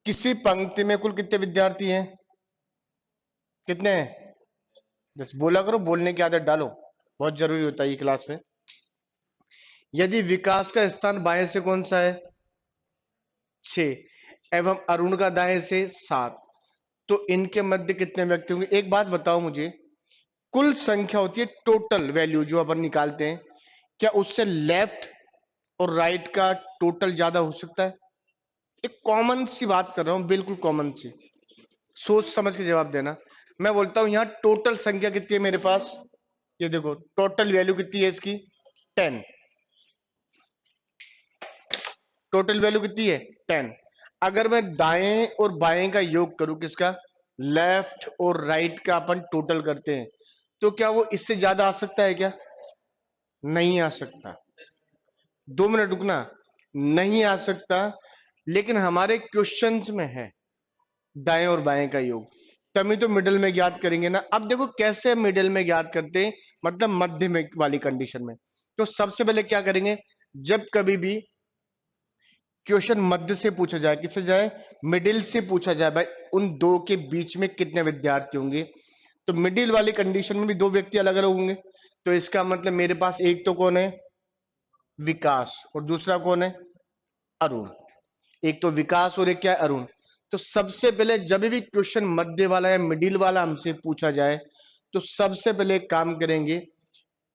किसी पंक्ति में कुल कितने विद्यार्थी हैं? कितने हैं? बस बोला करो, बोलने की आदत डालो, बहुत जरूरी होता है ये क्लास में। यदि विकास का स्थान बाएं से कौन सा है? 6 एवं अरुण का दाएं से 7, तो इनके मध्य कितने व्यक्ति होंगे? एक बात बताओ मुझे, कुल संख्या होती है टोटल वैल्यू जो अपन निकालते हैं, क्या उससे लेफ्ट और राइट का टोटल ज्यादा हो सकता है? एक कॉमन सी बात कर रहा हूं, बिल्कुल कॉमन सी, सोच समझ के जवाब देना। मैं बोलता हूं यहां टोटल संख्या कितनी है मेरे पास, ये देखो टोटल वैल्यू कितनी है इसकी, 10। टोटल वैल्यू कितनी है? 10। अगर मैं दाएं और बाएं का योग करूं, किसका? लेफ्ट और राइट का अपन टोटल करते हैं, तो क्या वो इससे ज्यादा आ सकता है क्या? नहीं आ सकता। 2 मिनट रुकना, नहीं आ सकता, लेकिन हमारे क्वेश्चंस में है दाएं और बाएं का योग, तभी तो मिडिल में ज्ञात करेंगे ना। अब देखो कैसे मिडिल में ज्ञात करते हैं, मतलब मध्य में वाली कंडीशन में। तो सबसे पहले क्या करेंगे, जब कभी भी क्वेश्चन मध्य से पूछा जाए, किससे जाए? मिडिल से पूछा जाए, भाई उन दो के बीच में कितने विद्यार्थी होंगे, तो मिडिल वाली कंडीशन में भी दो व्यक्ति अलग अलग होंगे। तो इसका मतलब मेरे पास एक तो कौन है? विकास, और दूसरा कौन है? अरुण। एक तो विकास और एक क्या है? अरुण। तो सबसे पहले जब भी क्वेश्चन मध्य वाला या मिडिल वाला हमसे पूछा जाए, तो सबसे पहले एक काम करेंगे,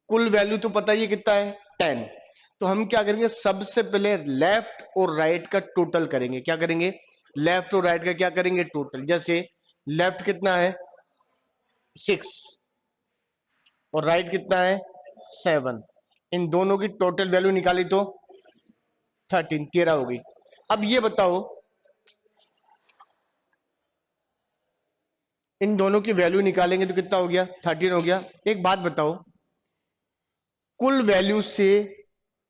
कुल वैल्यू तो पता ही है कितना है, 10। तो हम क्या करेंगे, सबसे पहले लेफ्ट और राइट का टोटल करेंगे। क्या करेंगे? लेफ्ट और राइट का क्या करेंगे? टोटल। जैसे लेफ्ट कितना है? 6 और राइट कितना है? 7। इन दोनों की टोटल वैल्यू निकाली तो 13 हो गई। अब ये बताओ, इन दोनों की वैल्यू निकालेंगे तो कितना हो गया? 13 हो गया। एक बात बताओ, कुल वैल्यू से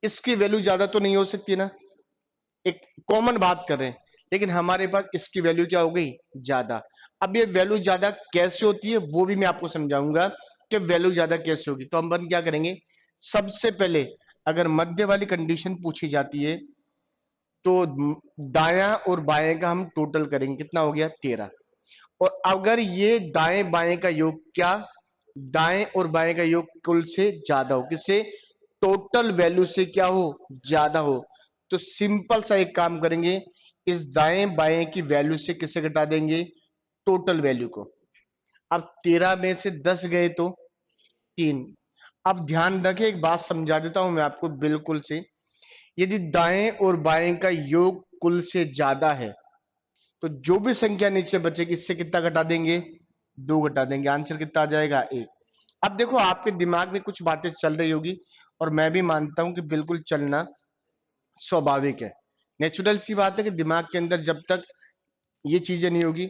इसकी वैल्यू ज्यादा तो नहीं हो सकती ना, एक कॉमन बात कर रहे हैं, लेकिन हमारे पास इसकी वैल्यू क्या हो गई? ज्यादा। अब ये वैल्यू ज्यादा कैसे होती है वो भी मैं आपको समझाऊंगा कि वैल्यू ज्यादा कैसे होगी। तो हम अपन क्या करेंगे, सबसे पहले अगर मध्य वाली कंडीशन पूछी जाती है, तो दायां और बाएं का हम टोटल करेंगे, कितना हो गया? 13। और अगर ये दाएं बाएं का योग क्या, दाएं और बाएं का योग कुल से ज्यादा हो, किससे? टोटल वैल्यू से क्या हो? ज्यादा हो। तो सिंपल सा एक काम करेंगे, इस दाएं बाएं की वैल्यू से किसे घटा देंगे? टोटल वैल्यू को। अब 13 में से 10 गए तो 3। अब ध्यान रखें, एक बात समझा देता हूं मैं आपको बिल्कुल से, यदि दाएं और बाएं का योग कुल से ज्यादा है, तो जो भी संख्या नीचे बचेगी इससे कितना घटा देंगे? 2 घटा देंगे। आंसर कितना आ जाएगा? 1। अब देखो आपके दिमाग में कुछ बातें चल रही होगी, और मैं भी मानता हूं कि बिल्कुल चलना स्वाभाविक है, नेचुरल सी बात है कि दिमाग के अंदर जब तक ये चीजें नहीं होगी,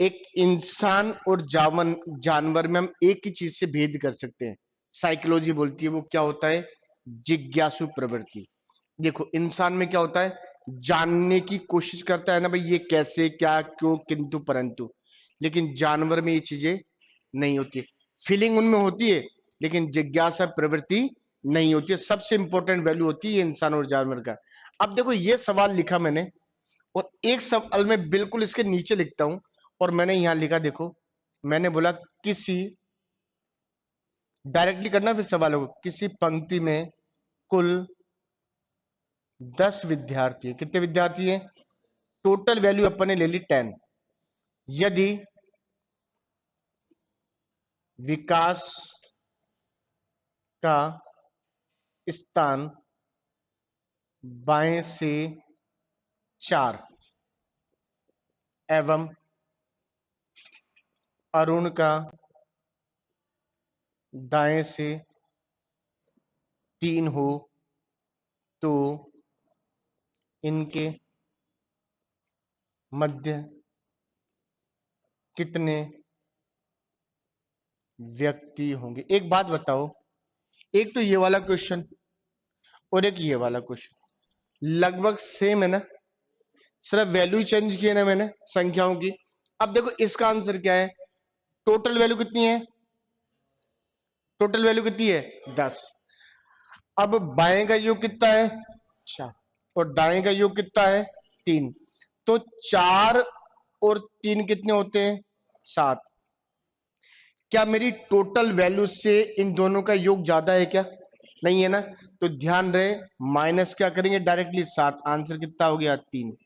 एक इंसान और जानवर में हम एक ही चीज से भेद कर सकते हैं, साइकोलॉजी बोलती है, वो क्या होता है? जिज्ञासु प्रवृत्ति। देखो इंसान में क्या होता है, जानने की कोशिश करता है ना भाई, ये कैसे, क्या, क्यों, किंतु परंतु। लेकिन जानवर में ये चीजें नहीं होती, फीलिंग उनमें होती है, लेकिन जिज्ञासा प्रवृत्ति नहीं होती है। सबसे इंपॉर्टेंट वैल्यू होती है इंसान और जानवर का। अब देखो ये सवाल लिखा मैंने, और एक सवाल में बिल्कुल इसके नीचे लिखता हूं, और मैंने यहां लिखा, देखो मैंने बोला किसी, डायरेक्टली करना फिर सवालों को, किसी पंक्ति में कुल 10 विद्यार्थी, कितने विद्यार्थी हैं? टोटल वैल्यू अपन ने ले ली 10। यदि विकास का स्थान बाएं से 4 एवं अरुण का दाएं से 3 हो, तो इनके मध्य कितने व्यक्ति होंगे? एक बात बताओ, एक तो ये वाला क्वेश्चन और एक ये वाला क्वेश्चन लगभग सेम है ना, सिर्फ वैल्यू चेंज किए ना मैंने संख्याओं की। अब देखो इसका आंसर क्या है, टोटल वैल्यू कितनी है? टोटल वैल्यू कितनी है? 10। अब बाएं का योग कितना है? 4। और दाएं का योग कितना है? 3। तो 4 और 3 कितने होते हैं? 7। क्या मेरी टोटल वैल्यू से इन दोनों का योग ज्यादा है क्या? नहीं है ना। तो ध्यान रहे, माइनस क्या करेंगे डायरेक्टली 7, आंसर कितना हो गया? 3।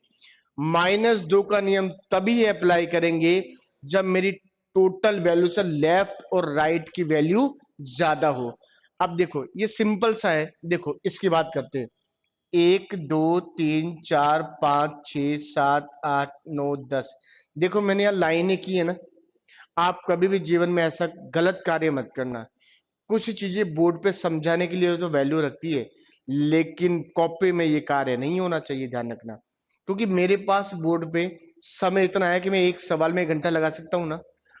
-2 का नियम तभी अप्लाई करेंगे जब मेरी टोटल वैल्यू से लेफ्ट और राइट की वैल्यू ज्यादा हो। अब देखो ये सिंपल सा है, देखो इसकी बात करते हैं। 1 2 3 4 5 6 7 8 9 10। देखो मैंने यहाँ लाइनें की है ना। आप कभी भी जीवन में ऐसा गलत कार्य मत करना। कुछ चीजें बोर्ड पे समझाने के लिए तो वैल्यू रखती है, लेकिन कॉपी में ये कार्य नहीं होना चाहिए, ध्यान रखना। क्योंकि मेरे पास बोर्ड पे समय इतना है कि मैं एक सवाल में 1 घंटा लगा सकता हूँ ना,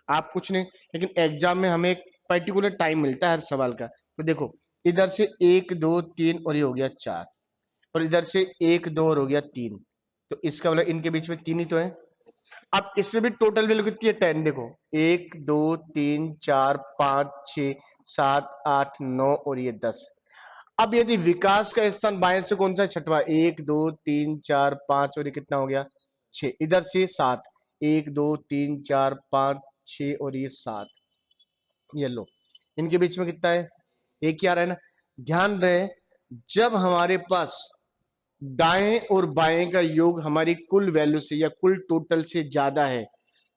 आप कुछ नहीं। लेकिन एग्जाम में हमें एक पर्टिकुलर टाइम मिलता है हर सवाल का। तो देखो इधर से 1 2 3 और ये हो गया 4, और इधर से 1 2 और हो गया 3। तो इसका मतलब इनके बीच में 3 ही तो है। अब इसमें भी टोटल वैल्यू कितनी है? 10। देखो 1 2 3 4 5 6 7 8 9 और ये 10। अब यदि विकास का स्थान बाएं से कौन सा? छठवा। 1 2 3 4 5 और ये कितना हो गया? 6। इधर से 7। 1 2 3 4 5 6 और ये 7। ये लो, इनके बीच में कितना है? एक ही आ रहा है ना। ध्यान रहे, जब हमारे पास दाएं और बाएं का योग हमारी कुल वैल्यू से या कुल टोटल से ज्यादा है,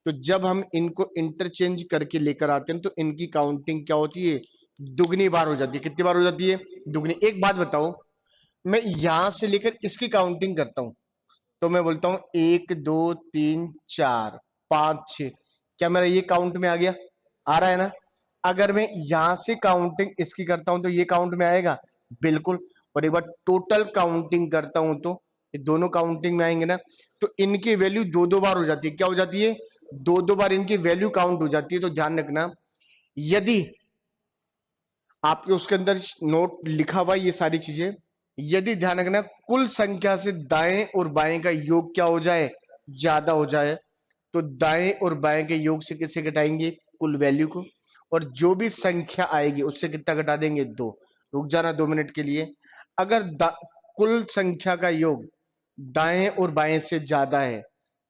तो जब हम इनको इंटरचेंज करके लेकर आते हैं तो इनकी काउंटिंग क्या होती है? दुगनी बार हो जाती है। कितनी बार हो जाती है? दुगनी। एक बात बताओ, मैं यहां से लेकर इसकी काउंटिंग करता हूं तो मैं बोलता हूं 1 2 3 4 5 6। क्या मेरा ये काउंट में आ गया? आ रहा है ना। अगर मैं यहां से काउंटिंग इसकी करता हूं तो ये काउंट में आएगा? बिल्कुल। और एक बार टोटल काउंटिंग करता हूं तो ये दोनों काउंटिंग में आएंगे ना। तो इनकी वैल्यू दो दो बार हो जाती है। क्या हो जाती है? दो दो बार इनकी वैल्यू काउंट हो जाती है। तो ध्यान रखना, यदि आपके उसके अंदर नोट लिखा हुआ ये सारी चीजें, यदि ध्यान रखना कुल संख्या से दाएं और बाएं का योग क्या हो जाए? ज्यादा हो जाए, तो दाएं और बाएं के योग से किसे घटाएंगे? कुल वैल्यू को। और जो भी संख्या आएगी उससे कितना घटा देंगे? 2। रुक जाना 2 मिनट के लिए। अगर कुल संख्या का योग दाएं और बाएं से ज्यादा है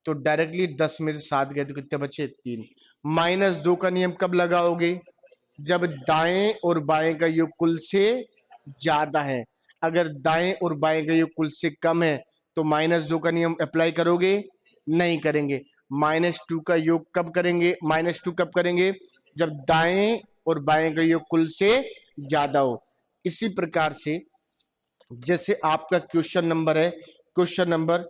तो डायरेक्टली 10 में से 7 गए तो कितने बचे? 3। -2 का नियम कब लगाओगे? जब दाएं और बाएं का योग कुल से ज्यादा है। अगर दाएं और बाएं का योग कुल से कम है तो -2 का नियम अप्लाई करोगे? नहीं करेंगे। -2 का योग कब करेंगे? -2 कब करेंगे? जब दाएं और बाएं का योग कुल से ज्यादा हो। इसी प्रकार से जैसे आपका क्वेश्चन नंबर है, क्वेश्चन नंबर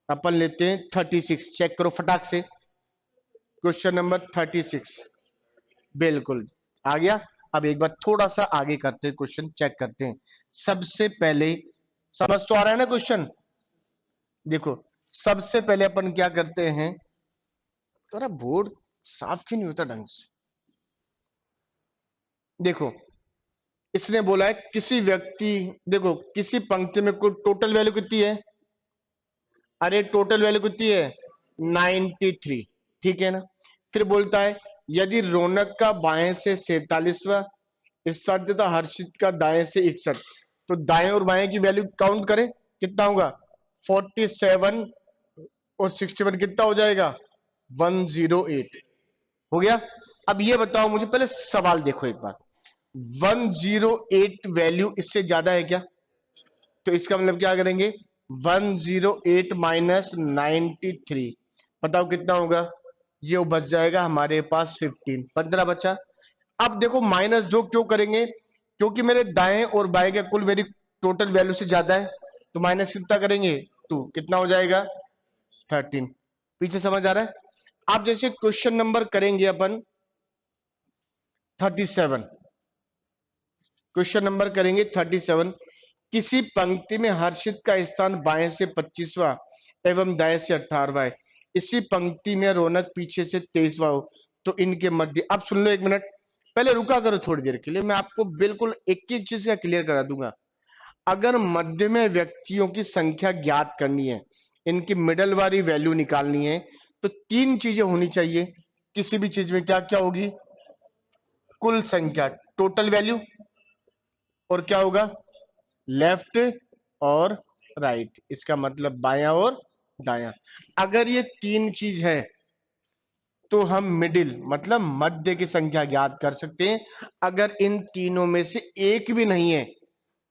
अपन लेते हैं 36। चेक करो फटाक से, क्वेश्चन नंबर 36। बिल्कुल आ गया। अब एक बार थोड़ा सा आगे करते हैं, क्वेश्चन चेक करते हैं। सबसे पहले, समझ तो आ रहा है ना क्वेश्चन? देखो सबसे पहले अपन क्या करते हैं, थोड़ा बोर्ड साफ क्यों नहीं होता ढंग से? देखो इसने बोला है किसी व्यक्ति, देखो किसी पंक्ति में कुल टोटल वैल्यू कितनी है? अरे टोटल वैल्यू कितनी है? 93। ठीक है ना। फिर बोलता है यदि रौनक का बाएं से 47वां स्थान तथा हर्षित का दाएं से 61, तो दाएं और बाएं की वैल्यू काउंट करें, कितना होगा? 47 और 61 कितना हो जाएगा? 108 हो गया। अब ये बताओ मुझे, पहले सवाल देखो एक बार। 108 वैल्यू इससे ज्यादा है क्या? तो इसका मतलब क्या करेंगे? 108 माइनस 93, बताओ कितना होगा? ये बच जाएगा हमारे पास 15, 15 बचा। अब देखो -2 क्यों करेंगे? क्योंकि मेरे दाएं और बाएं का कुल मेरी टोटल वैल्यू से ज्यादा है। तो माइनस कितना करेंगे? 2, कितना हो जाएगा? 13। पीछे समझ आ रहा है? आप जैसे क्वेश्चन नंबर करेंगे अपन 37, क्वेश्चन नंबर करेंगे 37। किसी पंक्ति में हर्षित का स्थान बाएं से 25वां एवं दाएं से 18वां है। इसी पंक्ति में रौनक पीछे से 23वां हो, तो इनके मध्य, अब सुन लो 1 मिनट, पहले रुका करो थोड़ी देर के लिए, मैं आपको बिल्कुल एक एक चीज का क्लियर करा दूंगा। अगर मध्य में व्यक्तियों की संख्या ज्ञात करनी है, इनकी मिडल वाली वैल्यू निकालनी है, तो 3 चीजें होनी चाहिए किसी भी चीज में। क्या क्या होगी? कुल संख्या, टोटल वैल्यू, और क्या होगा? लेफ्ट और राइट, इसका मतलब बायां और दायां। अगर ये तीन चीज है तो हम मिडिल मतलब मध्य की संख्या ज्ञात कर सकते हैं। अगर इन तीनों में से एक भी नहीं है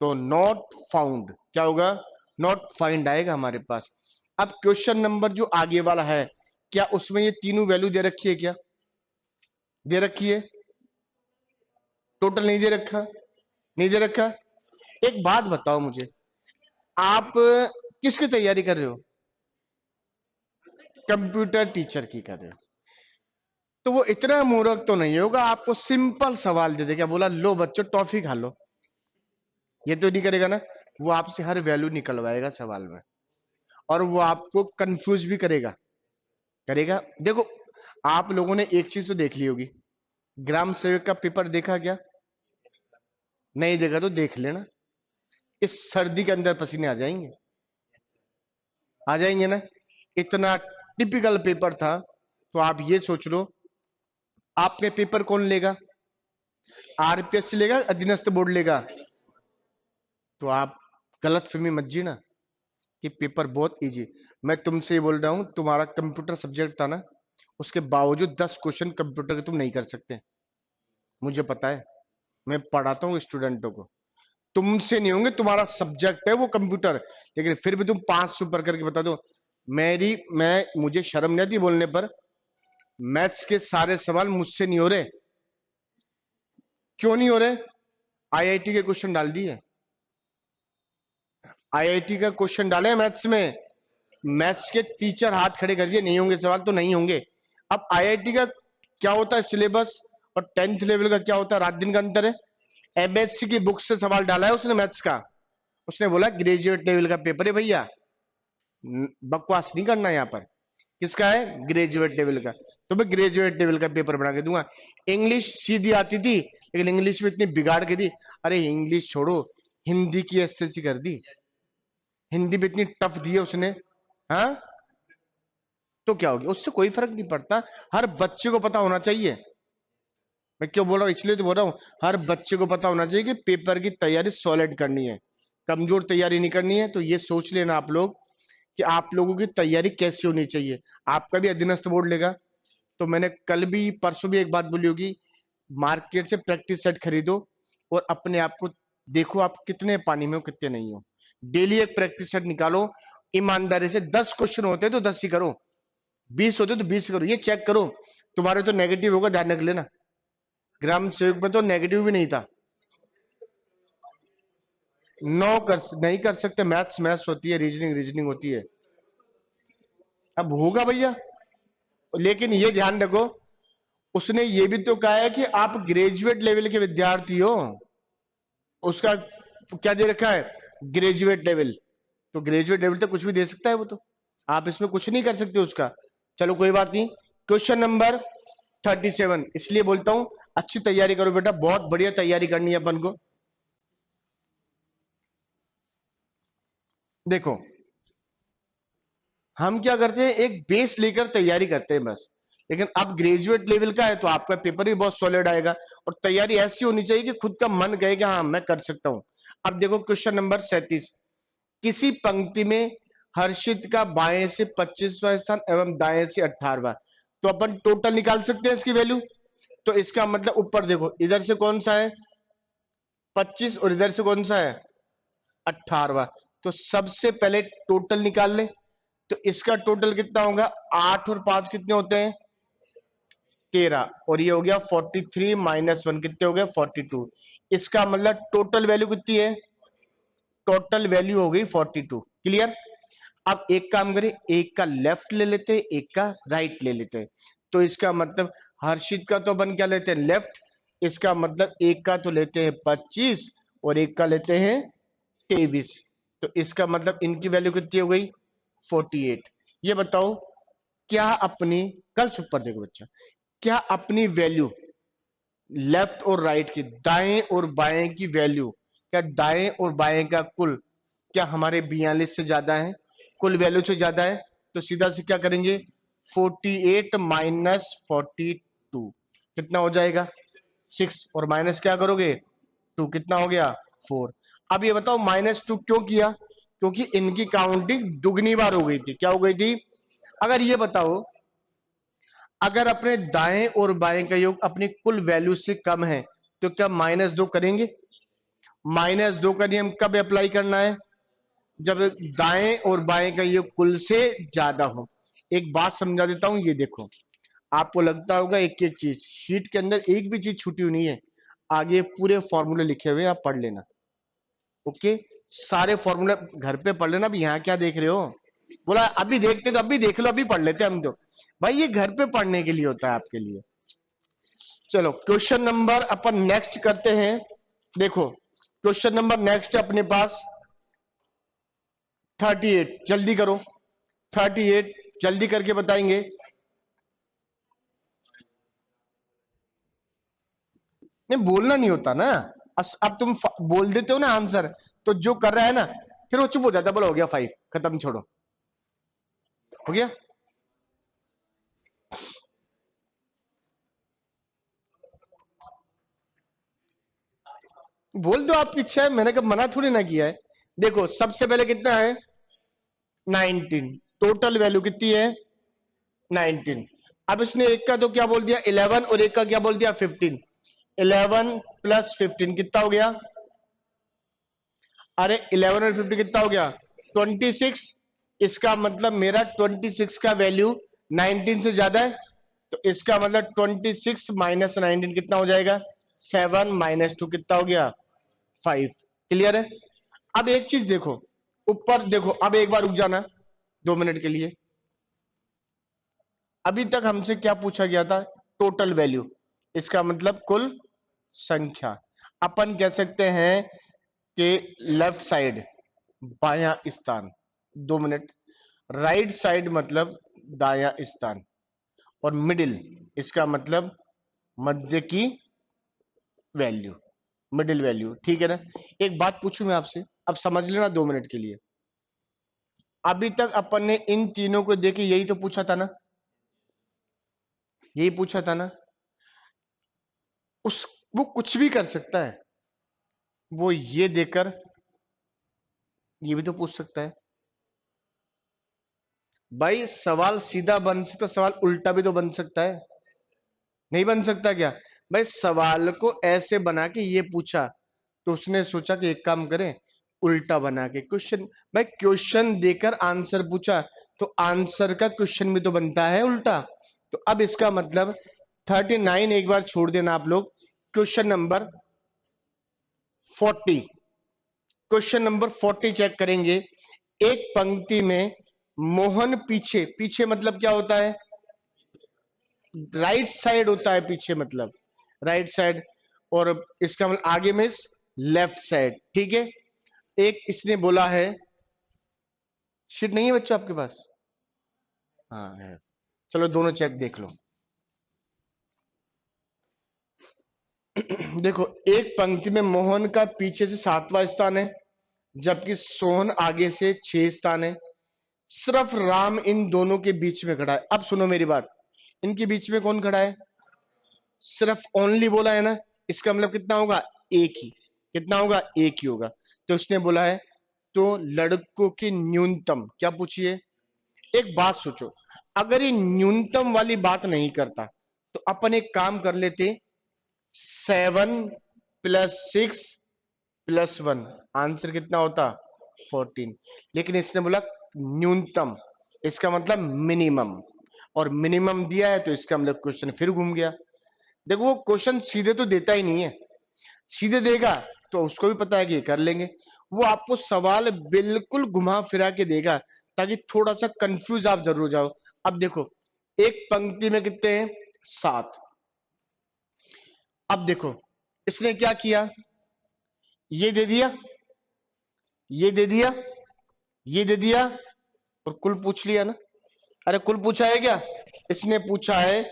तो नॉट फाउंड, क्या होगा, नॉट फाइंड आएगा हमारे पास। अब क्वेश्चन नंबर जो आगे वाला है, क्या उसमें ये तीनों वैल्यू दे रखी है, क्या दे रखी है? टोटल नहीं दे रखा, नहीं दे रखा। एक बात बताओ मुझे, आप किसकी तैयारी कर रहे हो? कंप्यूटर टीचर की कर रहे हो। तो वो इतना मूर्ख तो नहीं होगा, आपको सिंपल सवाल दे देगा, बोला लो बच्चों टॉफी खा लो, ये तो नहीं करेगा ना। वो आपसे हर वैल्यू निकलवाएगा सवाल में, और वो आपको कंफ्यूज भी करेगा, करेगा। देखो, आप लोगों ने एक चीज तो देख ली होगी, ग्राम सेवक का पेपर देखा क्या? नहीं देखा तो देख लेना, इस सर्दी के अंदर पसीने आ जाएंगे, आ जाएंगे ना। इतना टिपिकल पेपर था। तो आप ये सोच लो, आपके पेपर कौन लेगा? आरपीएससी लेगा, अधीनस्थ बोर्ड लेगा? तो आप गलत फहमी मत जीना कि पेपर बहुत इजी। मैं तुमसे ये बोल रहा हूं, तुम्हारा कंप्यूटर सब्जेक्ट था ना, उसके बावजूद 10 क्वेश्चन कंप्यूटर के तुम नहीं कर सकते, मुझे पता है। मैं पढ़ाता हूँ स्टूडेंटों को, तुमसे नहीं होंगे, तुम्हारा सब्जेक्ट है वो कंप्यूटर, लेकिन फिर भी तुम 500 पर करके बता दो। मैं मुझे शर्म नहीं आती बोलने पर, मैथ्स के सारे सवाल मुझसे नहीं हो रहे। क्यों नहीं हो रहे? आईआईटी के क्वेश्चन डाल दिए, आईआईटी का क्वेश्चन डाले मैथ्स में, मैथ्स के टीचर हाथ खड़े कर दिए, नहीं होंगे सवाल तो नहीं होंगे। अब आईआईटी का क्या होता है सिलेबस, और 10th लेवल का क्या होता है, रात दिन का अंतर है। एमएससी की बुक से सवाल डाला है उसने मैथ्स का, उसने बोला ग्रेजुएट लेवल का पेपर है भैया, बकवास नहीं करना यहाँ पर। किसका है? ग्रेजुएट लेवल का। तो मैं ग्रेजुएट लेवल का पेपर बना के दूंगा। इंग्लिश सीधी आती थी, लेकिन इंग्लिश में इतनी बिगाड़ के दी, अरे इंग्लिश छोड़ो, हिंदी की एसएससी कर दी, हिंदी में इतनी टफ दी है उसने। हाँ, तो क्या हो गया, उससे कोई फर्क नहीं पड़ता। हर बच्चे को पता होना चाहिए, मैं क्यों बोल रहा हूँ, इसलिए तो बोल रहा हूँ, हर बच्चे को पता होना चाहिए कि पेपर की तैयारी सॉलिड करनी है, कमजोर तैयारी नहीं करनी है। तो ये सोच लेना आप लोग कि आप लोगों की तैयारी कैसी होनी चाहिए। आपका भी अधीनस्थ बोर्ड लेगा, तो मैंने कल भी परसों भी एक बात बोली होगी, मार्केट से प्रैक्टिस सेट खरीदो और अपने आप को देखो आप कितने पानी में हो कितने नहीं हो। डेली एक प्रैक्टिस सेट निकालो, ईमानदारी से 10 क्वेश्चन होते हैं तो 10 ही करो, 20 होते तो 20 करो, ये चेक करो। तुम्हारे तो नेगेटिव होगा, ध्यान रख लेना। ग्राम सेवक में तो नेगेटिव भी नहीं था। नो कर नहीं कर सकते, मैथ्स मैथ्स होती है, रीजनिंग रीजनिंग होती है। अब होगा भैया, लेकिन ये ध्यान रखो, उसने ये भी तो कहा है कि आप ग्रेजुएट लेवल के विद्यार्थी हो, उसका क्या दे रखा है? Graduate level. तो ग्रेजुएट लेवल तक कुछ भी दे सकता है वो तो, आप इसमें कुछ नहीं कर सकते उसका। चलो कोई बात नहीं। क्वेश्चन नंबर 37, इसलिए बोलता हूं अच्छी तैयारी करो बेटा, बहुत बढ़िया तैयारी करनी है अपन को। देखो, हम क्या करते हैं, एक बेस लेकर तैयारी करते हैं बस, लेकिन अब ग्रेजुएट लेवल का है तो आपका पेपर भी बहुत सॉलिड आएगा, और तैयारी ऐसी होनी चाहिए कि खुद का मन कहे कि हाँ मैं कर सकता हूं। अब देखो क्वेश्चन नंबर 37, किसी पंक्ति में हर्षित का बाएं से 25वां स्थान एवं दाएं से 18वां, तो अपन टोटल निकाल सकते हैं इसकी वैल्यू। तो इसका मतलब ऊपर देखो, इधर से कौन सा है 25 और इधर से कौन सा है 18वां, तो सबसे पहले टोटल निकाल ले। तो इसका टोटल कितना होगा, 8 और 5 कितने होते हैं 13, और ये हो गया 43 माइनस 1 कितने हो गए 42। इसका मतलब टोटल वैल्यू कितनी है, टोटल वैल्यू हो गई 42। क्लियर? अब एक काम करें, एक का लेफ्ट ले लेते हैं, एक का राइट ले लेते हैं। तो इसका मतलब हर्षित का तो अपन क्या लेते हैं लेफ्ट, इसका मतलब एक का तो लेते हैं 25 और एक का लेते हैं 23। तो इसका मतलब इनकी वैल्यू कितनी हो गई 48। ये बताओ, क्या अपनी, कल सुपर देखो बच्चा, क्या अपनी वैल्यू लेफ्ट और राइट की, दाएं और बाएं की वैल्यू, क्या दाएं और बाएं का कुल क्या हमारे 42 से ज्यादा है, कुल वैल्यू से ज्यादा है? तो सीधा से क्या करेंगे, 48 माइनस 42 कितना हो जाएगा 6, और माइनस क्या करोगे 2, कितना हो गया 4। अब ये बताओ -2 क्यों किया? क्योंकि इनकी काउंटिंग दुगनी बार हो गई थी। क्या हो गई थी? अगर ये बताओ, अगर अपने दाएं और बाएं का योग अपनी कुल वैल्यू से कम है तो क्या -2 करेंगे? -2 का नियम कब अप्लाई करना है? जब दाएं और बाएं का योग कुल से ज्यादा हो। एक बात समझा देता हूं, ये देखो, आपको लगता होगा एक एक चीज शीट के अंदर एक भी चीज छूटी हुई नहीं है। आगे पूरे फॉर्मूले लिखे हुए, आप पढ़ लेना। ओके, सारे फॉर्मूले घर पे पढ़ लेना। अभी यहाँ क्या देख रहे हो? बोला अभी देखते तो अभी देख लो, अभी पढ़ लेते हम तो। भाई ये घर पे पढ़ने के लिए होता है, आपके लिए। चलो क्वेश्चन नंबर अपन नेक्स्ट करते हैं। देखो क्वेश्चन नंबर नेक्स्ट है अपने पास 38। जल्दी करो, 38 जल्दी करके बताएंगे। नहीं बोलना नहीं होता ना। अब तुम बोल देते हो ना आंसर, तो जो कर रहा है ना फिर वो चुप हो जाता है। बोलो हो गया 5, खत्म, छोड़ो, हो गया। बोल दो, आपकी इच्छा है, मैंने कब मना थोड़ी ना किया है। देखो सबसे पहले कितना है? 19। टोटल वैल्यू कितनी है? 19। अब इसने एक का तो क्या बोल दिया 11 और एक का क्या बोल दिया 15। 11 प्लस 15 कितना हो गया? अरे 11 और 50 कितना हो गया? 26। इसका मतलब मेरा 26 का वैल्यू 19 से ज्यादा है, तो इसका मतलब 26 माइनस 19 कितना हो जाएगा? 7 माइनस 2 कितना हो गया? 5। क्लियर है? अब एक चीज देखो, ऊपर देखो, अब एक बार रुक जाना 2 मिनट के लिए। अभी तक हमसे क्या पूछा गया था? टोटल वैल्यू, इसका मतलब कुल संख्या। अपन कह सकते हैं कि लेफ्ट साइड बायां स्थान, 2 मिनट, राइट साइड मतलब दायां स्थान, और मिडिल इसका मतलब मध्य की वैल्यू, मिडिल वैल्यू। ठीक है ना? एक बात पूछूं मैं आपसे, अब समझ लेना 2 मिनट के लिए। अभी तक अपन ने इन तीनों को देखे यही तो पूछा था ना, यही पूछा था ना। उस वो कुछ भी कर सकता है, वो ये देकर ये भी तो पूछ सकता है। भाई सवाल सीधा बन सकता, सवाल उल्टा भी तो बन सकता है। नहीं बन सकता क्या? भाई सवाल को ऐसे बना के ये पूछा, तो उसने सोचा कि एक काम करें, उल्टा बना के क्वेश्चन। भाई क्वेश्चन देकर आंसर पूछा, तो आंसर का क्वेश्चन भी तो बनता है उल्टा। तो अब इसका मतलब 39 एक बार छोड़ देना आप लोग। Question number 40, question number 40 check करेंगे। एक पंक्ति में मोहन पीछे, पीछे मतलब क्या होता है? राइट साइड होता है पीछे मतलब, राइट साइड। और इसका मतलब आगे में लेफ्ट साइड। ठीक है? एक इसने बोला है, शीट नहीं है बच्चों आपके पास? हाँ है। चलो दोनों चेक देख लो। देखो एक पंक्ति में मोहन का पीछे से 7वां स्थान है, जबकि सोहन आगे से 6 स्थान है। सिर्फ राम इन दोनों के बीच में खड़ा है। अब सुनो मेरी बात, इनके बीच में कौन खड़ा है? सिर्फ ओनली बोला है ना, इसका मतलब कितना होगा? एक ही। कितना होगा? एक ही होगा। तो उसने बोला है तो लड़कों की न्यूनतम क्या पूछिए। एक बात सोचो, अगर ये न्यूनतम वाली बात नहीं करता तो अपन एक काम कर लेते, 7 + 6 + 1, आंसर कितना होता? 14। लेकिन इसने बोला न्यूनतम, इसका मतलब मिनिमम, और मिनिमम दिया है तो इसका मतलब क्वेश्चन फिर घूम गया। देखो वो क्वेश्चन सीधे तो देता ही नहीं है, सीधे देगा तो उसको भी पता है कि ये कर लेंगे। वो आपको सवाल बिल्कुल घुमा फिरा के देगा ताकि थोड़ा सा कंफ्यूज आप जरूर जाओ। अब देखो एक पंक्ति में कितने हैं? 7। अब देखो इसने क्या किया, ये दे दिया, ये दे दिया, ये दे दिया, और कुल पूछ लिया ना। अरे कुल पूछा है क्या? इसने पूछा है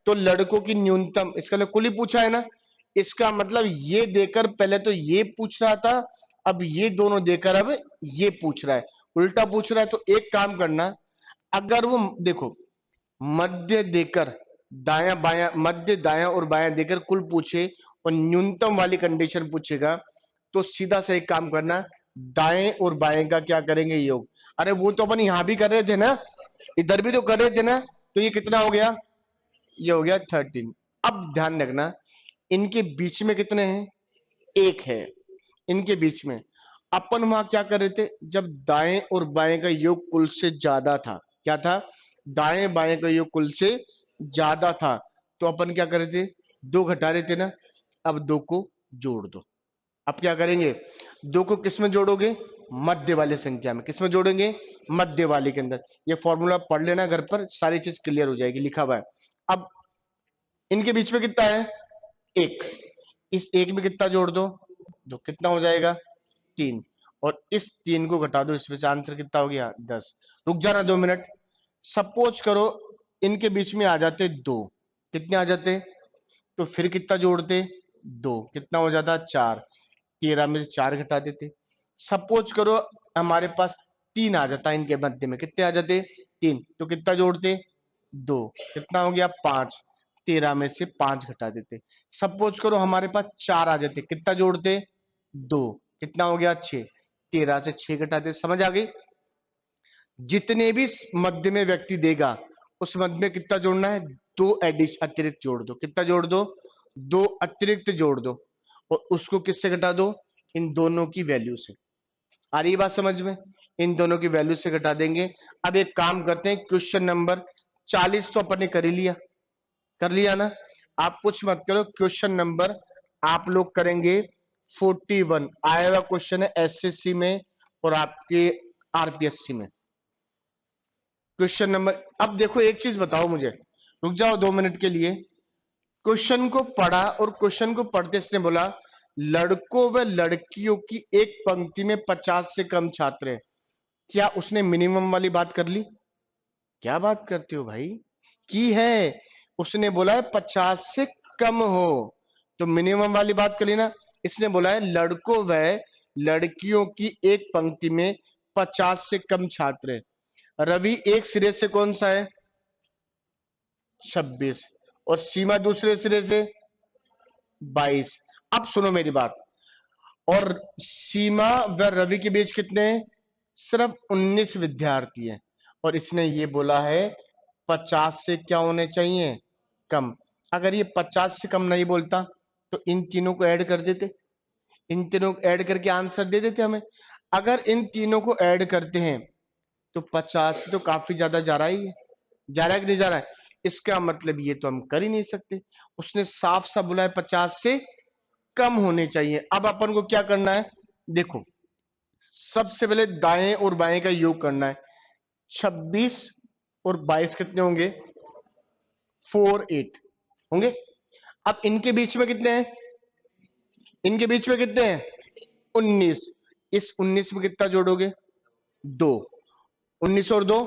तो लड़कों की न्यूनतम, इसका मतलब कुल ही पूछा है ना। इसका मतलब ये देकर पहले तो ये पूछ रहा था, अब ये दोनों देकर अब ये पूछ रहा है, उल्टा पूछ रहा है। तो एक काम करना, अगर वो देखो मध्य देकर दायां बायां, मध्य दायां और बायां देकर कुल पूछे और न्यूनतम वाली कंडीशन पूछेगा, तो सीधा सा एक काम करना, दाएं और बाएं का क्या करेंगे, योग। अरे वो तो अपन यहां भी कर रहे थे ना, इधर भी तो कर रहे थे ना, तो ये कितना हो गया, ये हो गया 13। अब ध्यान रखना, इनके बीच में कितने हैं, एक है इनके बीच में। अपन वहां क्या कर रहे थे, जब दाएं और बाएं का योग कुल से ज्यादा था, क्या था, दाएं बाएं का योग कुल से ज्यादा था, तो अपन क्या कर रहे थे, दो घटा रहे थे ना। अब दो को जोड़ दो। अब क्या करेंगे, दो को किस में जोड़ोगे, मध्य वाली संख्या में। किस में जोड़ेंगे, मध्य वाले के अंदर। ये फॉर्मूला पढ़ लेना घर पर, सारी चीज क्लियर हो जाएगी, लिखा हुआ है। अब इनके बीच में कितना है, एक। इस एक में कितना जोड़ दो, दो। कितना हो जाएगा, तीन। और इस तीन को घटा दो इसमें से, आंसर कितना हो गया, 10। रुक जाना 2 मिनट। सपोज करो इनके बीच में आ जाते दो, कितने आ जाते, तो फिर कितना जोड़ते, दो। कितना हो जाता, 4। 13 में से 4 घटा देते। सपोज करो हमारे पास तीन आ जाता इनके मध्य में, कितने आ जाते, तीन। तो कितना जोड़ते, दो। कितना हो गया, 5। 13 में से 5 घटा देते। सपोज करो हमारे पास 4 आ जाते, कितना जोड़ते, दो। कितना हो गया, 6। 13 से 6 घटा देते। समझ आ गई। जितने भी मध्य में व्यक्ति देगा, उस मध्य में कितना जोड़ना है, दो एडिश अतिरिक्त जोड़ दो। कितना जोड़ दो, दो अतिरिक्त जोड़ दो। और उसको किससे घटा दो, इन दोनों की वैल्यू से। आ रही बात समझ में, इन दोनों की वैल्यू से घटा देंगे। अब एक काम करते हैं, क्वेश्चन नंबर 40 तो अपन ने कर ही लिया, कर लिया ना। आप कुछ मत करो, क्वेश्चन नंबर आप लोग करेंगे 41। आया हुआ क्वेश्चन है एसएससी में और आपके आरपीएससी में। क्वेश्चन नंबर, अब देखो एक चीज बताओ मुझे, रुक जाओ 2 मिनट के लिए। क्वेश्चन को पढ़ा और क्वेश्चन को पढ़ते इसने बोला, लड़कों व लड़कियों की एक पंक्ति में 50 से कम छात्र हैं। क्या उसने मिनिमम वाली बात कर ली, क्या बात करते हो भाई, की है। उसने बोला है 50 से कम हो, तो मिनिमम वाली बात कर ली ना। इसने बोला है लड़कों व लड़कियों की एक पंक्ति में 50 से कम छात्र हैं। रवि एक सिरे से कौन सा है, 26, और सीमा दूसरे सिरे से 22। अब सुनो मेरी बात, और सीमा व रवि के बीच कितने हैं, सिर्फ 19 विद्यार्थी हैं। और इसने ये बोला है 50 से क्या होने चाहिए, कम। अगर ये 50 से कम नहीं बोलता तो इन तीनों को ऐड कर देते, इन तीनों को ऐड करके आंसर दे देते हमें। अगर इन तीनों को ऐड करते हैं तो 50 से तो काफी ज्यादा जा रहा ही है, जा रहा है कि नहीं जा रहा है। इसका मतलब ये तो हम कर ही नहीं सकते। उसने साफ साफ बोला है 50 से कम होने चाहिए। अब अपन को क्या करना है, देखो सबसे पहले दाएं और बाएं का योग करना है। 26 और 22 कितने होंगे, 48 होंगे। अब इनके बीच में कितने हैं, इनके बीच में कितने हैं, 19। इस 19 में कितना जोड़ोगे, दो। 19 और दो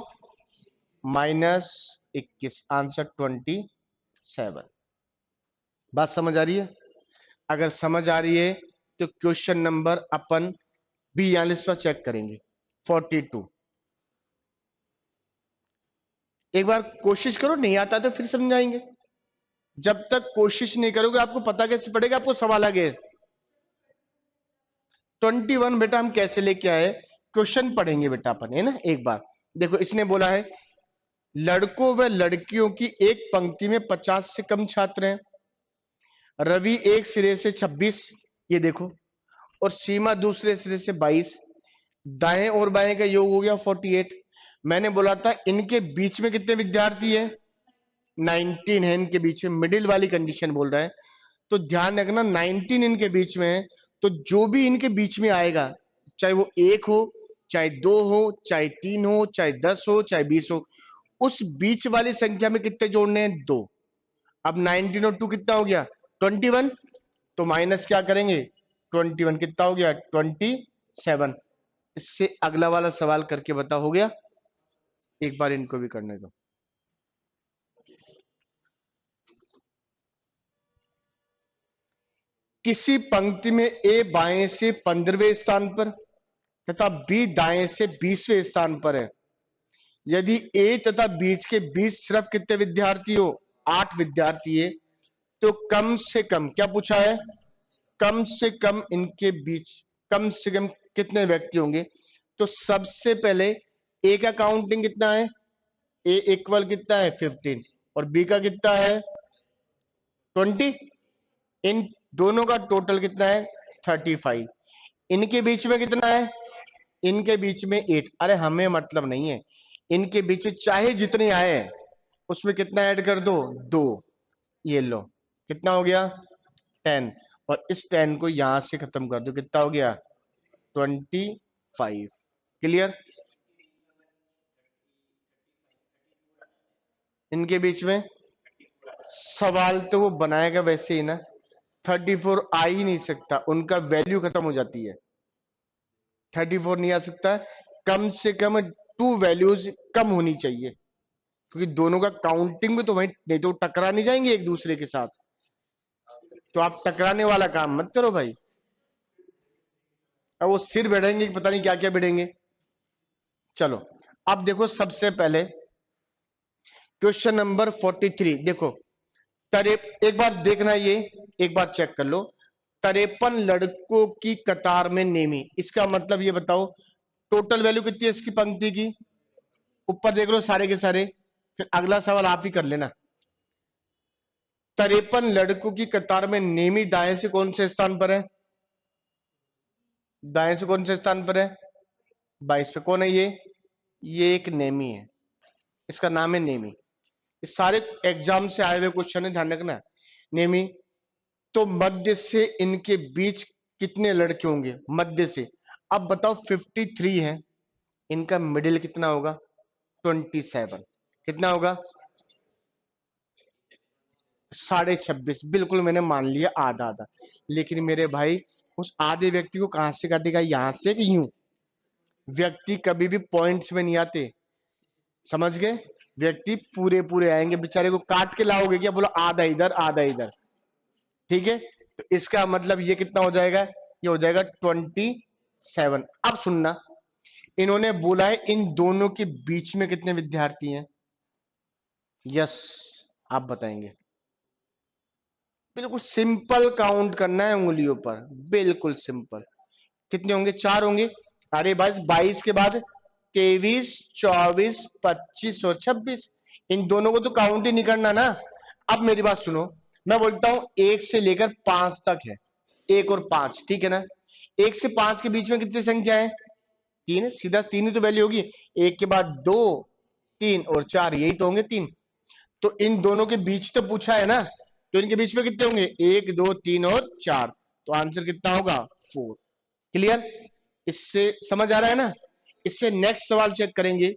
-21, आंसर 27। बात समझ आ रही है। अगर समझ आ रही है तो क्वेश्चन नंबर अपन 42वां चेक करेंगे, 42। एक बार कोशिश करो, नहीं आता तो फिर समझाएंगे। जब तक कोशिश नहीं करोगे आपको पता कैसे पड़ेगा, आपको सवाल आ गए। 21 बेटा हम कैसे लेके आए, क्वेश्चन पढ़ेंगे बेटा अपन, है ना। एक बार देखो, इसने बोला है लड़कों व लड़कियों की एक पंक्ति में 50 से कम छात्र हैं। रवि एक सिरे से 26, ये देखो, और सीमा दूसरे सिरे से 22। दाएं और बाएं का योग हो गया 48। मैंने बोला था इनके बीच में कितने विद्यार्थी है, 19 है इनके बीच में, मिडिल वाली कंडीशन बोल रहा है। तो ध्यान रखना 19 इनके बीच में है, तो जो भी इनके बीच में आएगा, चाहे वो एक हो, चाहे दो हो, चाहे तीन हो, चाहे 10 हो, चाहे 20 हो, उस बीच वाली संख्या में कितने जोड़ने हैं, दो। अब 19 और 2 कितना हो गया, 21। तो माइनस क्या करेंगे, 21 कितना हो गया, 27। इससे अगला वाला सवाल करके बता, हो गया। एक बार इनको भी करने दो। किसी पंक्ति में ए बाएं से 15वें स्थान पर तथा बी दाएं से 20वें स्थान पर है। यदि ए तथा बीच के बीच सिर्फ कितने विद्यार्थी हो, 8 विद्यार्थी है, तो कम से कम क्या पूछा है, कम से कम इनके बीच, कम से कम कितने व्यक्ति होंगे? तो सबसे पहले ए का काउंटिंग कितना है? ए इक्वल कितना है? 15। और बी का कितना है? 20। इन दोनों का टोटल कितना है? 35। इनके बीच में कितना है? इनके बीच में 8। अरे हमें मतलब नहीं है, इनके बीच में चाहे जितने आए उसमें कितना ऐड कर दो? 2। ये लो, कितना हो गया? 10। और इस 10 को यहां से खत्म कर दो, कितना हो गया? 25। क्लियर? इनके बीच में सवाल तो वो बनाएगा वैसे ही ना। 34 आ ही नहीं सकता, उनका वैल्यू खत्म हो जाती है। 34 नहीं आ सकता। कम से कम 2 वैल्यूज कम होनी चाहिए, क्योंकि दोनों का काउंटिंग में तो वही, नहीं तो टकरा नहीं जाएंगे एक दूसरे के साथ। तो आप टकराने वाला काम मत करो भाई। अब वो सिर बैठेंगे, पता नहीं क्या क्या बैठेंगे। चलो, अब देखो सबसे पहले क्वेश्चन नंबर 43। देखो, तरे एक बार देखना, ये एक बार चेक कर लो। 53 लड़कों की कतार में नेमी, इसका मतलब ये बताओ टोटल वैल्यू कितनी है इसकी पंक्ति की? ऊपर देख लो सारे के सारे, फिर अगला सवाल आप ही कर लेना। 53 लड़कों की कतार में नेमी दाएं से कौन से स्थान पर है? दाएं से कौन से स्थान पर है? 22 पे। कौन है ये एक नेमी है, इसका नाम है नेमी। ये सारे एग्जाम से आए हुए क्वेश्चन है, ध्यान रखना। नेमी, तो मध्य से इनके बीच कितने लड़के होंगे? मध्य से। अब बताओ 53 है, इनका मिडिल कितना होगा? 27। कितना होगा? 26.5। बिल्कुल मैंने मान लिया आधा आधा। लेकिन मेरे भाई, उस आधे व्यक्ति को कहां से काटेगा? यहां से कि यूं? व्यक्ति कभी भी पॉइंट्स में नहीं आते, समझ गए? व्यक्ति पूरे पूरे आएंगे, बेचारे को काट के लाओगे क्या? बोलो आधा इधर आधा इधर, ठीक है? तो इसका मतलब ये कितना हो जाएगा? ये हो जाएगा 27। अब सुनना, इन्होंने बोला है इन दोनों के बीच में कितने विद्यार्थी हैं? यस, आप बताएंगे। बिल्कुल सिंपल काउंट करना है उंगलियों पर, बिल्कुल सिंपल। कितने होंगे? 4 होंगे। अरे बस 22 के बाद 23, 24, 25 और 26, इन दोनों को तो काउंट ही नहीं करना ना। अब मेरी बात सुनो, मैं बोलता हूं 1 से लेकर 5 तक है। 1 और 5, ठीक है ना? 1 से 5 के बीच में कितनी संख्या है? 3। सीधा 3 ही तो वैल्यू होगी। 1 के बाद 2, 3 और 4, यही तो होंगे 3। तो इन दोनों के बीच तो पूछा है ना, तो इनके बीच में कितने होंगे? 1, 2, 3 और 4। तो आंसर कितना होगा? 4। क्लियर? इससे समझ आ रहा है ना? इससे नेक्स्ट सवाल चेक करेंगे।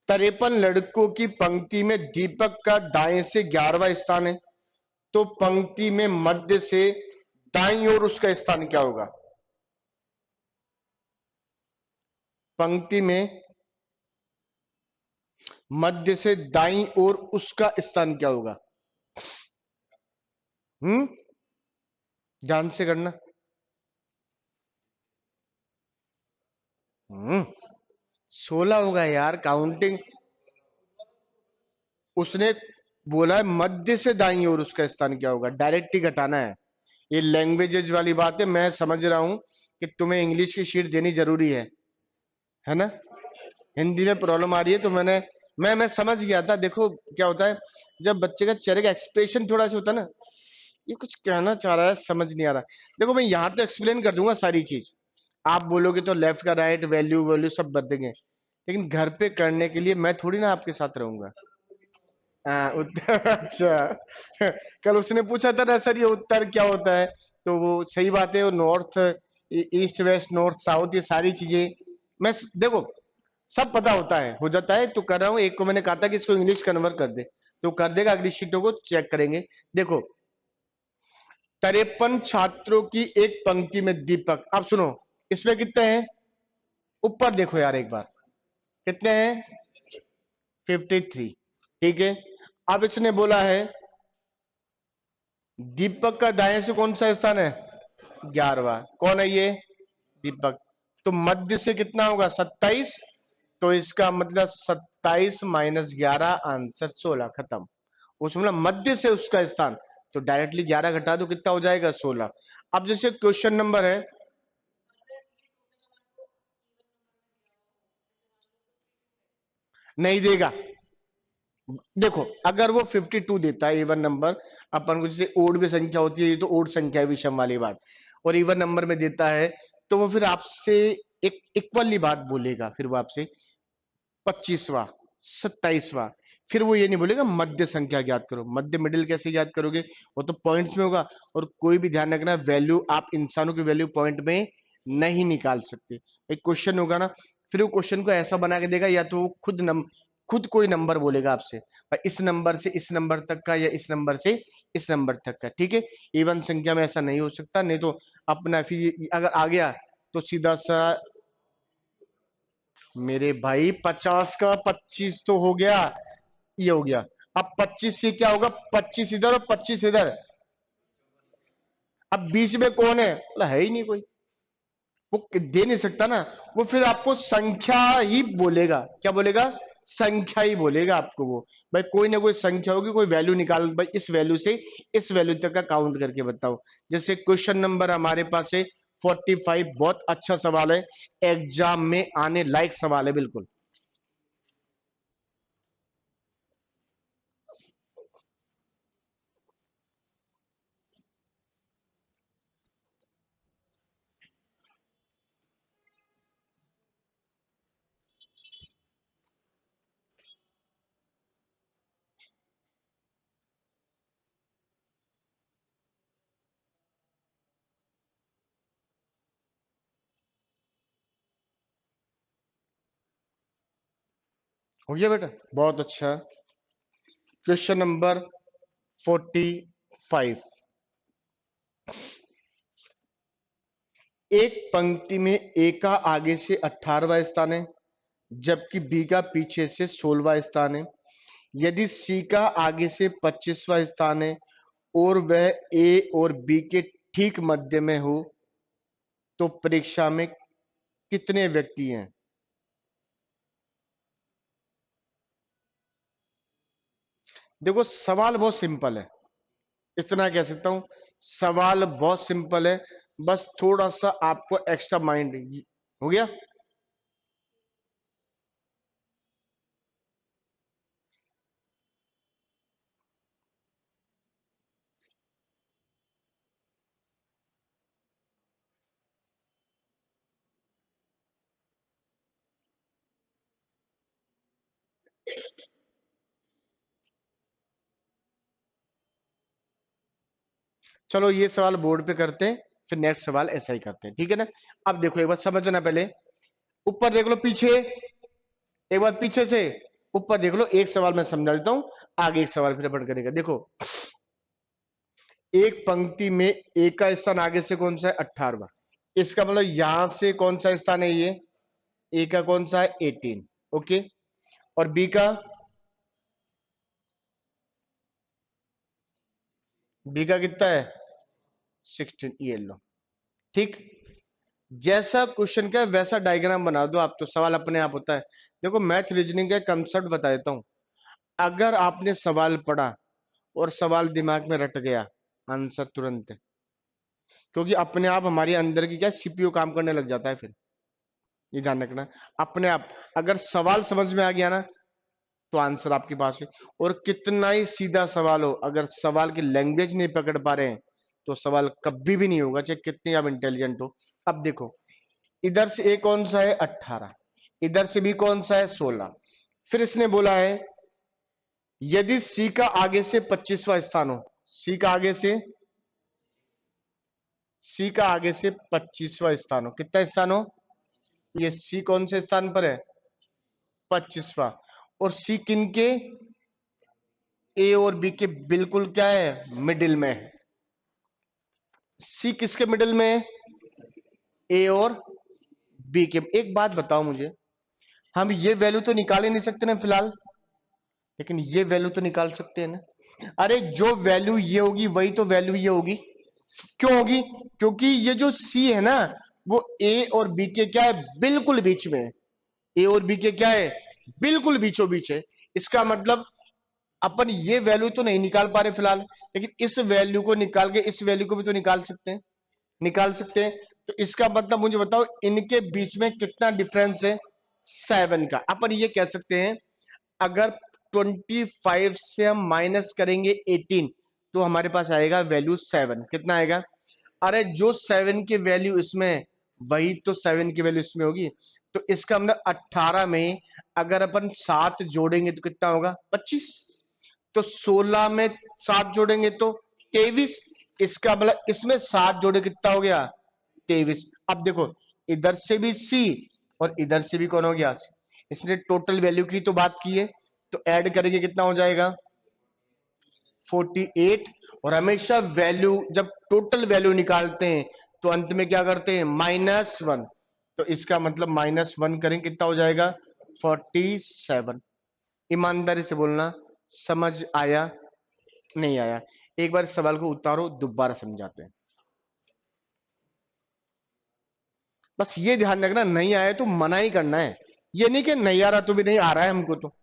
तिरपन लड़कों की पंक्ति में दीपक का दाएं से 11वां स्थान है, तो पंक्ति में मध्य से दाईं ओर उसका स्थान क्या होगा? पंक्ति में मध्य से दाईं ओर उसका स्थान क्या होगा? ध्यान से करना। 16 होगा यार, काउंटिंग। उसने बोला है मध्य से दाईं ओर उसका स्थान क्या होगा, डायरेक्ट ही घटाना है। ये लैंग्वेजेस वाली बात है, मैं समझ रहा हूं कि तुम्हें इंग्लिश की शीट देनी जरूरी है ना? हिंदी में प्रॉब्लम आ रही है, तो मैं समझ गया था। देखो क्या होता है, जब बच्चे का चेहरे का एक्सप्रेशन थोड़ा सा होता है ना, ये कुछ कहना चाह रहा है, समझ नहीं आ रहा। देखो मैं यहाँ तो एक्सप्लेन कर दूंगा सारी चीज, आप बोलोगे तो लेफ्ट का राइट, वैल्यू वैल्यू सब बदलेंगे, लेकिन घर पे करने के लिए मैं थोड़ी ना आपके साथ रहूंगा। उत्तर अच्छा, कल उसने पूछा था ना सर ये उत्तर क्या होता है, तो वो सही बात है, वो north east west north south ये सारी चीजें मैं देखो सब पता होता है, हो जाता है तो कर रहा हूँ। एक को मैंने कहा था कि इसको इंग्लिश कन्वर्ट कर दे, तो कर देगा। अगली शीटों को चेक करेंगे। देखो 53 छात्रों की एक पंक्ति में दीपक, अब सुनो इसमें कितने हैं? ऊपर देखो यार एक बार, कितने हैं? 53, ठीक है। अब इसने बोला है दीपक का दाएं से कौन सा स्थान है? 11वां। कौन है ये? दीपक। तो मध्य से कितना होगा? 27। तो इसका मतलब 27 - 11 आंसर 16, खत्म। उसमें मतलब मध्य से उसका स्थान, तो डायरेक्टली 11 घटा दो, कितना हो जाएगा 16। अब जैसे क्वेश्चन नंबर है, नहीं देगा। देखो अगर वो 52 देता है इवन नंबर, अपन को जैसे ओड भी संख्या होती है, ये तो ओड संख्या है, विषम वाली बात, और इवन नंबर में देता है, तो वो फिर आपसे एक इक्वली बात बोलेगा, फिर वो आपसे 25वां, 27वां, फिर वो ये नहीं बोलेगा मध्य संख्या ज्ञात करो। मध्य मिडिल कैसे ज्ञात करोगे, वो तो पॉइंट्स में होगा, और कोई भी ध्यान रखना, वैल्यू आप इंसानों की वैल्यू पॉइंट में नहीं निकाल सकते। एक क्वेश्चन होगा ना, फिर वो क्वेश्चन को ऐसा बना के देगा, या तो वो खुद कोई नंबर बोलेगा आपसे, भाई इस नंबर से इस नंबर तक का, या इस नंबर से इस नंबर तक का, ठीक है। इवन संख्या में ऐसा नहीं हो सकता, नहीं तो अपना फिर अगर आ गया तो सीधा सा, मेरे भाई 50 का 25 तो हो गया, ये हो गया। अब 25 से क्या होगा, 25 इधर और 25 इधर, अब बीच में कौन है, बोला है ही नहीं कोई, वो दे नहीं सकता ना, वो फिर आपको संख्या ही बोलेगा। क्या बोलेगा, संख्या ही बोलेगा आपको वो, भाई कोई ना कोई संख्या होगी, कोई वैल्यू निकाल, भाई इस वैल्यू से इस वैल्यू तक का काउंट करके बताओ। जैसे क्वेश्चन नंबर हमारे पास है 45, बहुत अच्छा सवाल है, एग्जाम में आने लायक सवाल है बिल्कुल। हो गया बेटा, बहुत अच्छा। क्वेश्चन नंबर 45, एक पंक्ति में ए का आगे से 18वां स्थान है, जबकि बी का पीछे से 16वां स्थान है। यदि सी का आगे से 25वां स्थान है और वह ए और बी के ठीक मध्य में हो, तो परीक्षा में कितने व्यक्ति हैं। देखो सवाल बहुत सिंपल है, इतना कह सकता हूं, सवाल बहुत सिंपल है, बस थोड़ा सा आपको एक्स्ट्रा माइंड हो गया। चलो ये सवाल बोर्ड पे करते हैं, फिर नेक्स्ट सवाल ऐसा ही करते हैं, ठीक है ना। अब देखो एक बार समझना, पहले ऊपर देख लो, पीछे एक बार पीछे से ऊपर देख लो, एक सवाल मैं समझा देता हूं, आगे एक सवाल फिर अपन करेगा। देखो एक पंक्ति में ए का स्थान आगे से कौन सा है, 18वां, इसका मतलब यहां से कौन सा स्थान है, ये ए का कौन सा है, 18, ओके। और बी का कितना है, 16, ये लो, ठीक। जैसा क्वेश्चन का है, वैसा डायग्राम बना दो आप, तो सवाल अपने आप होता है। देखो मैथ रीजनिंग का कंसेप्ट बता देता हूं, अगर आपने सवाल पढ़ा और सवाल दिमाग में रट गया, आंसर तुरंत है, क्योंकि अपने आप हमारी अंदर की क्या सीपीयू काम करने लग जाता है फिर, ये ध्यान रखना। अपने आप अगर सवाल समझ में आ गया ना, तो आंसर आपके पास है। और कितना ही सीधा सवाल हो, अगर सवाल की लैंग्वेज नहीं पकड़ पा रहे हैं, तो सवाल कभी भी नहीं होगा, चाहे कितने आप इंटेलिजेंट हो। अब देखो इधर से ए कौन सा है, 18, इधर से बी कौन सा है, 16। फिर इसने बोला है यदि सी का आगे से 25वां स्थान हो, सी का आगे से सी का आगे से 25वां स्थान हो, कितना स्थान हो, ये सी कौन से स्थान पर है, 25वां। और सी किन के, ए और बी के बिल्कुल क्या है, मिडिल में है। सी किसके मिडिल में है, ए और बी के। एक बात बताओ मुझे, हम ये वैल्यू तो निकाल ही नहीं सकते ना फिलहाल, लेकिन ये वैल्यू तो निकाल सकते हैं ना। अरे जो वैल्यू ये होगी वही तो वैल्यू ये होगी। क्यों होगी, क्योंकि ये जो सी है ना, वो ए और बी के क्या है, बिल्कुल बीच में है। ए और बी के क्या है, बिल्कुल बीचों बीच है। इसका मतलब अपन ये वैल्यू तो नहीं निकाल पा रहे फिलहाल, लेकिन इस वैल्यू को निकाल के इस वैल्यू को भी तो निकाल सकते हैं, निकाल सकते हैं। तो इसका मतलब मुझे बताओ इनके बीच में कितना डिफरेंस है, 7 का। अपन ये कह सकते हैं अगर 25 से हम माइनस करेंगे 18 तो हमारे पास आएगा वैल्यू 7। कितना आएगा? अरे जो 7 की वैल्यू इसमें है वही तो 7 की वैल्यू इसमें होगी। तो इसका मतलब 18 में अगर अपन 7 जोड़ेंगे तो कितना होगा? 25। तो 16 में 7 जोड़ेंगे तो 23। इसका मतलब इसमें 7 जोड़े कितना हो गया? 23। अब देखो इधर से भी सी और इधर से भी कौन हो गया? इसने टोटल वैल्यू की तो बात की है, तो ऐड करेंगे कितना हो जाएगा? 48। और हमेशा वैल्यू जब टोटल वैल्यू निकालते हैं तो अंत में क्या करते हैं? -1। तो इसका मतलब -1 करें कितना हो जाएगा? 47। ईमानदारी से बोलना, समझ आया नहीं आया? एक बार सवाल को उतारो, दोबारा समझाते हैं। बस ये ध्यान रखना, नहीं आया तो मना ही करना है, ये नहीं कि नहीं आ रहा तो भी नहीं आ रहा है हमको तो।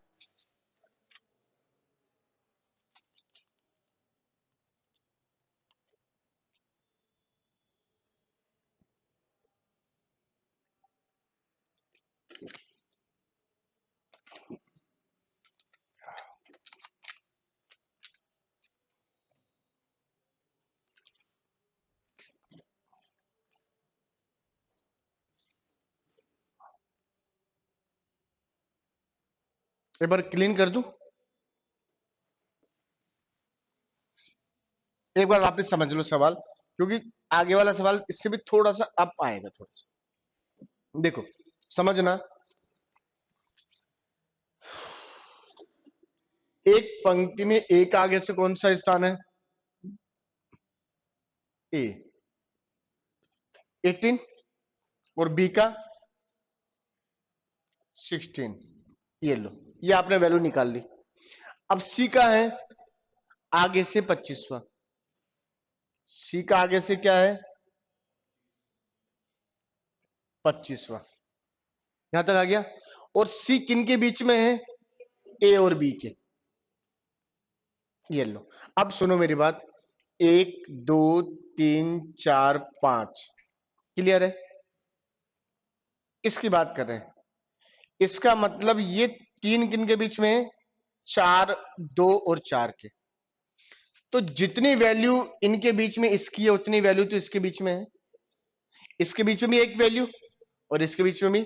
एक बार क्लीन कर दूं, एक बार वापस समझ लो सवाल, क्योंकि आगे वाला सवाल इससे भी थोड़ा सा अप आएगा, थोड़ा सा देखो समझना। एक पंक्ति में एक आगे से कौन सा स्थान है? ए 18 और बी का 16। ये लो, ये आपने वैल्यू निकाल ली। अब सी का है आगे से 25वां। सी का आगे से क्या है? 25वां। यहां तक आ गया। और सी किन के बीच में है? ए और बी के। ये लो, अब सुनो मेरी बात। 1 2 3 4 5 क्लियर है? इसकी बात कर रहे हैं। इसका मतलब ये तीन किन के बीच में है? 4, 2 और 4 के। तो जितनी वैल्यू इनके बीच में इसकी है उतनी वैल्यू तो इसके बीच में है। इसके बीच में भी एक वैल्यू और इसके बीच में भी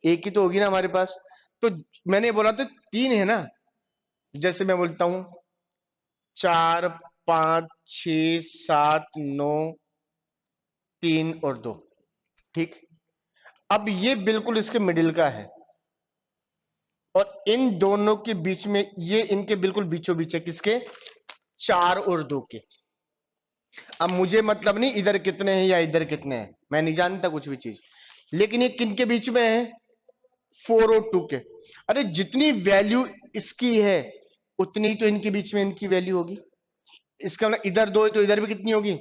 एक ही तो होगी ना हमारे पास। तो मैंने बोला तो 3 है ना। जैसे मैं बोलता हूं 4 5 6 7 9 3 और 2। ठीक। अब ये बिल्कुल इसके मिडिल का है और इन दोनों के बीच में ये इनके बिल्कुल बीचों बीच है। किसके? 4 और 2 के। अब मुझे मतलब नहीं इधर कितने हैं या इधर कितने हैं, मैं नहीं जानता कुछ भी चीज, लेकिन ये किन के बीच में है? 4 और 2 के। अरे जितनी वैल्यू इसकी है उतनी तो इनके बीच में इनकी वैल्यू होगी। इसका मतलब इधर 2 है तो इधर भी कितनी होगी?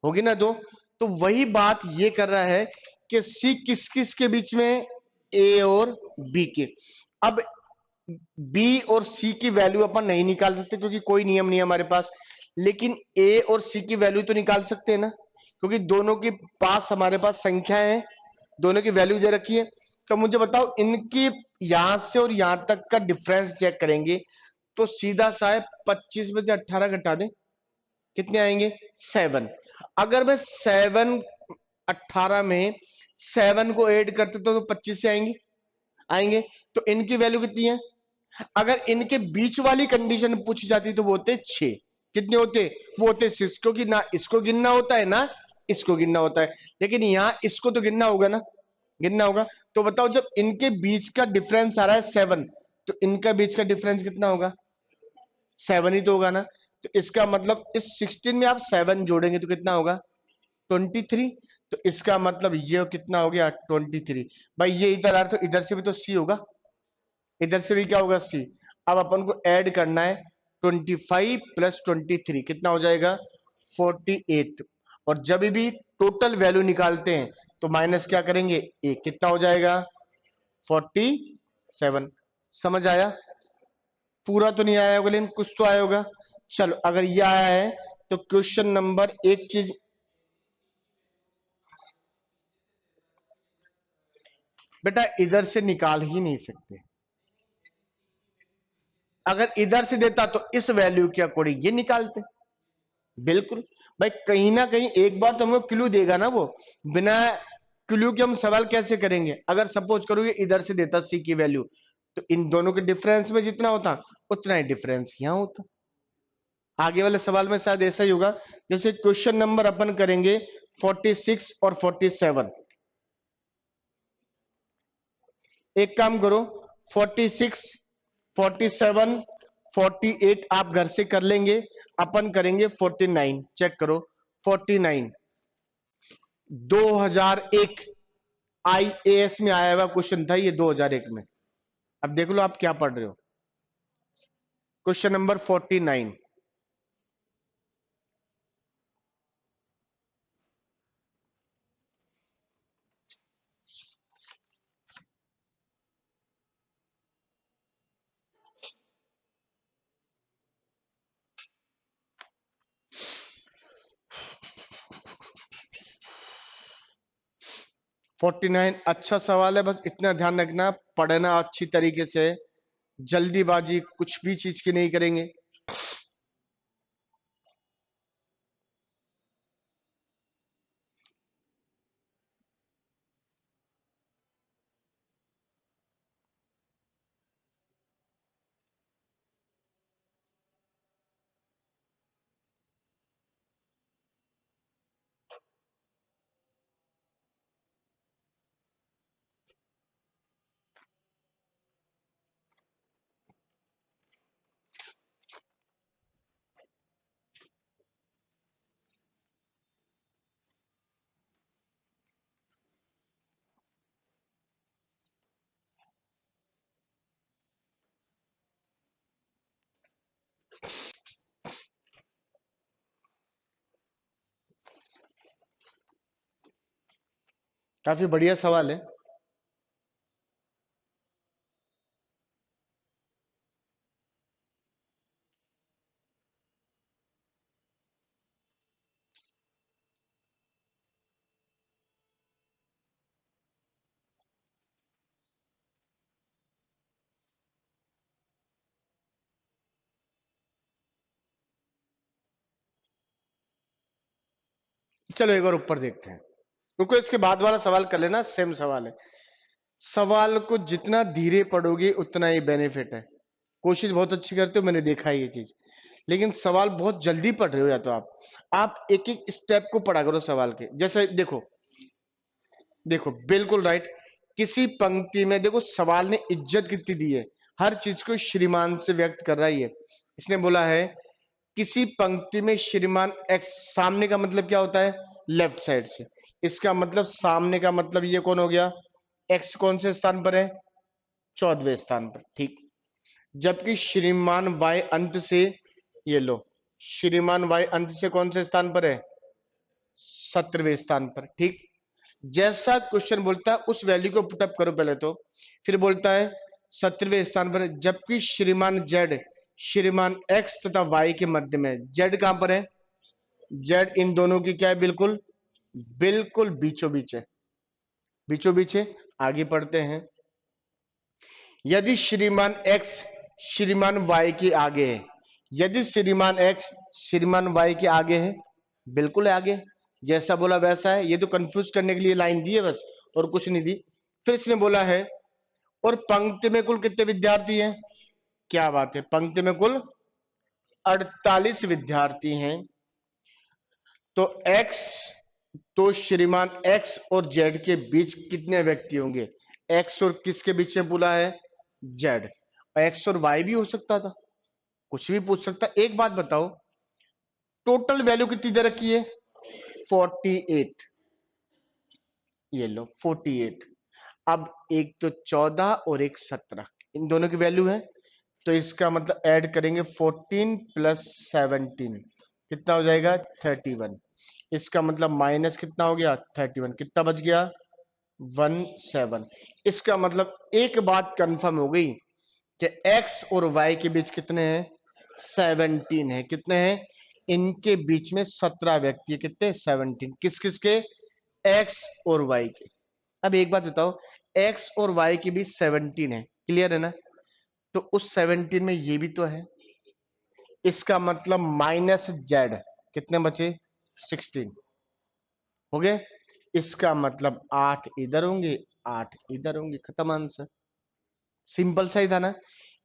होगी ना 2। तो वही बात ये कर रहा है कि सी किस किस के बीच में? ए और बी के। अब बी और सी की वैल्यू अपन नहीं निकाल सकते क्योंकि कोई नियम नहीं है हमारे पास, लेकिन ए और सी की वैल्यू तो निकाल सकते हैं ना, क्योंकि दोनों के पास हमारे पास संख्याएं हैं, दोनों की वैल्यू दे रखी है। तो मुझे बताओ इनकी यहां से और यहां तक का डिफरेंस चेक करेंगे तो सीधा सा है 25 में से 18 घटा दें, कितने आएंगे? 7। अगर मैं 7 18 में 7 को ऐड करते तो 25 से आएंगे, आएंगे। तो इनकी वैल्यू कितनी है? अगर इनके बीच वाली कंडीशन पूछी जाती तो वो होते 6। कितने होते? वो होते 6, क्योंकि ना इसको गिनना होता है ना इसको गिनना होता है, लेकिन यहां इसको तो गिनना होगा ना, गिनना होगा। तो बताओ जब इनके बीच का डिफरेंस आ रहा है 7, तो इनका बीच का डिफरेंस कितना होगा? 7 ही तो होगा ना। तो इसका मतलब इस 16 में आप 7 जोड़ेंगे तो कितना होगा? 23। तो इसका मतलब ये कितना हो गया? 23। भाई ये इधर आ रहा तो इधर से भी तो सी होगा, इधर से भी क्या होगा? सी। अब अपन को ऐड करना है 25 प्लस 23 कितना हो जाएगा? 48। और जब भी टोटल वैल्यू निकालते हैं तो माइनस क्या करेंगे? एक। कितना हो जाएगा? 47। समझ आया? पूरा तो नहीं आया होगा लेकिन कुछ तो आया होगा। चलो अगर ये आया है तो क्वेश्चन नंबर एक चीज, बेटा इधर से निकाल ही नहीं सकते। अगर इधर से देता तो इस वैल्यू के अकॉर्डिंग ये निकालते। बिल्कुल भाई, कहीं ना कहीं एक बार तो हमको क्लू देगा ना वो। बिना क्लू के हम सवाल कैसे करेंगे? अगर सपोज करो ये इधर से देता सी की वैल्यू, तो इन दोनों के डिफरेंस में जितना होता उतना ही डिफरेंस यहां होता। आगे वाले सवाल में शायद ऐसा ही होगा। जैसे क्वेश्चन नंबर अपन करेंगे 46 और 47। एक काम करो, 46, 47, 48 आप घर से कर लेंगे। अपन करेंगे 49। चेक करो 49 2001 आईएएस में आया हुआ क्वेश्चन था ये 2001 में। अब देख लो आप क्या पढ़ रहे हो। Question number 49। फोर्टी नाइन अच्छा सवाल है, बस इतना ध्यान रखना पढ़ना अच्छी तरीके से। जल्दीबाजी कुछ भी चीज की नहीं करेंगे। काफी बढ़िया सवाल है। चलो एक बार ऊपर देखते हैं, क्योंकि इसके बाद वाला सवाल कर लेना, सेम सवाल है। सवाल को जितना धीरे पढ़ोगे उतना ही बेनिफिट है। कोशिश बहुत अच्छी करते हो, मैंने देखा है ये चीज। लेकिन सवाल बहुत जल्दी पढ़ रहे हो, या तो आप एक एक स्टेप को पढ़ा करो सवाल के। जैसे देखो, देखो बिल्कुल राइट। किसी पंक्ति में देखो सवाल ने इज्जत कितनी दी है, हर चीज को श्रीमान से व्यक्त कर रहा है ये। इसने बोला है किसी पंक्ति में श्रीमान एक्स, सामने का मतलब क्या होता है? लेफ्ट साइड से। इसका मतलब सामने का मतलब ये कौन हो गया? एक्स कौन से स्थान पर है? 14वें स्थान पर, ठीक। जबकि श्रीमान वाई अंत से, ये लो, श्रीमान वाई अंत से कौन से स्थान पर है? 17वें स्थान पर, ठीक। जैसा क्वेश्चन बोलता है उस वैल्यू को पुटअप करो पहले तो। फिर बोलता है 17वें स्थान पर, जबकि श्रीमान जेड, श्रीमान एक्स तथा वाई के मध्य में। जेड कहां पर है? जेड इन दोनों की क्या है? बिल्कुल बिल्कुल बीचों बीच है, बीचों बीच है। आगे पढ़ते हैं। यदि श्रीमान एक्स श्रीमान वाई के आगे है, यदि श्रीमान एक्स श्रीमान वाई के आगे है, बिल्कुल है आगे, जैसा बोला वैसा है। ये तो कंफ्यूज करने के लिए लाइन दी है बस, और कुछ नहीं दी। फिर इसने बोला है और पंक्ति में कुल कितने विद्यार्थी हैं? क्या बात है, पंक्ति में कुल 48 विद्यार्थी हैं। तो एक्स, तो श्रीमान एक्स और जेड के बीच कितने व्यक्ति होंगे? एक्स और किसके बीच में बोला है? जेड। एक्स और वाई भी हो सकता था, कुछ भी पूछ सकता। एक बात बताओ, टोटल वैल्यू कितनी दे रखी है? 48। ये लो 48। अब एक तो 14 और एक 17, इन दोनों की वैल्यू है। तो इसका मतलब ऐड करेंगे 14 प्लस 17, कितना हो जाएगा? 31। इसका मतलब माइनस कितना हो गया? 31। कितना बच गया? 17। इसका मतलब एक बात कंफर्म हो गई कि x और y के बीच कितने हैं, 17 है। कितने हैं, इनके बीच में 17 व्यक्ति है। कितने, 17। किस किस के, x और y के। अब एक बात बताओ, x और y के बीच 17 है, क्लियर है ना? तो उस 17 में ये भी तो है, इसका मतलब माइनस जेड, कितने बचे, 16 हो गए। इसका मतलब 8 इधर होंगे, 8 इधर होंगे, खत्म आंसर। सिंपल सा ही था ना।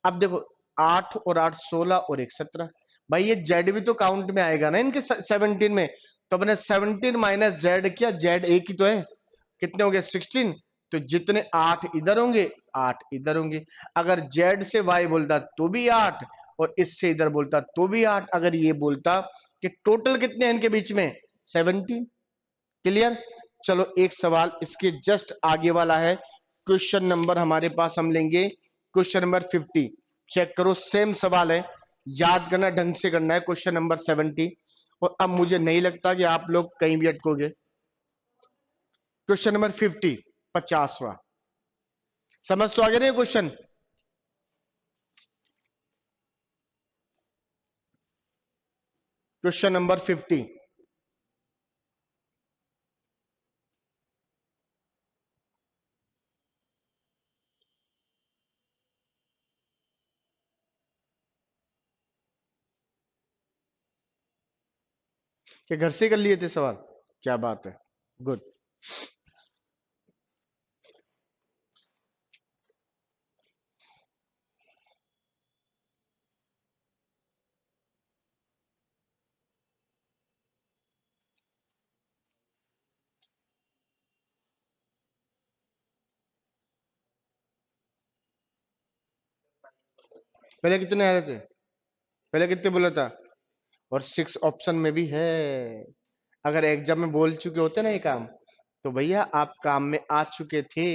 अब देखो, 8 और 8 16 और 1 17। भाई ये जेड भी तो काउंट में आएगा ना इनके 17 में। तो अपने 17 माइनस जेड किया, जेड एक ही तो है, कितने हो गए, 16। तो जितने 8 इधर होंगे, 8 इधर होंगे। अगर जेड से वाई बोलता तो भी 8, और इससे इधर बोलता तो भी 8। अगर ये बोलता कि टोटल कितने हैं इनके बीच में, 17। क्लियर। चलो एक सवाल इसके जस्ट आगे वाला है, क्वेश्चन नंबर हमारे पास हम लेंगे क्वेश्चन नंबर 50। चेक करो, सेम सवाल है, याद करना, ढंग से करना है। Question number 70। और अब मुझे नहीं लगता कि आप लोग कहीं भी अटकोगे। Question number 50, 50वां। समझ तो आ गया ना क्वेश्चन? Question number 50। क्या घर से कर लिए थे सवाल? क्या बात है, गुड। पहले कितने आ रहे थे, पहले कितने बोला था? और 6 ऑप्शन में भी है। अगर एग्जाम में बोल चुके होते ना ये काम, तो भैया आप काम में आ चुके थे।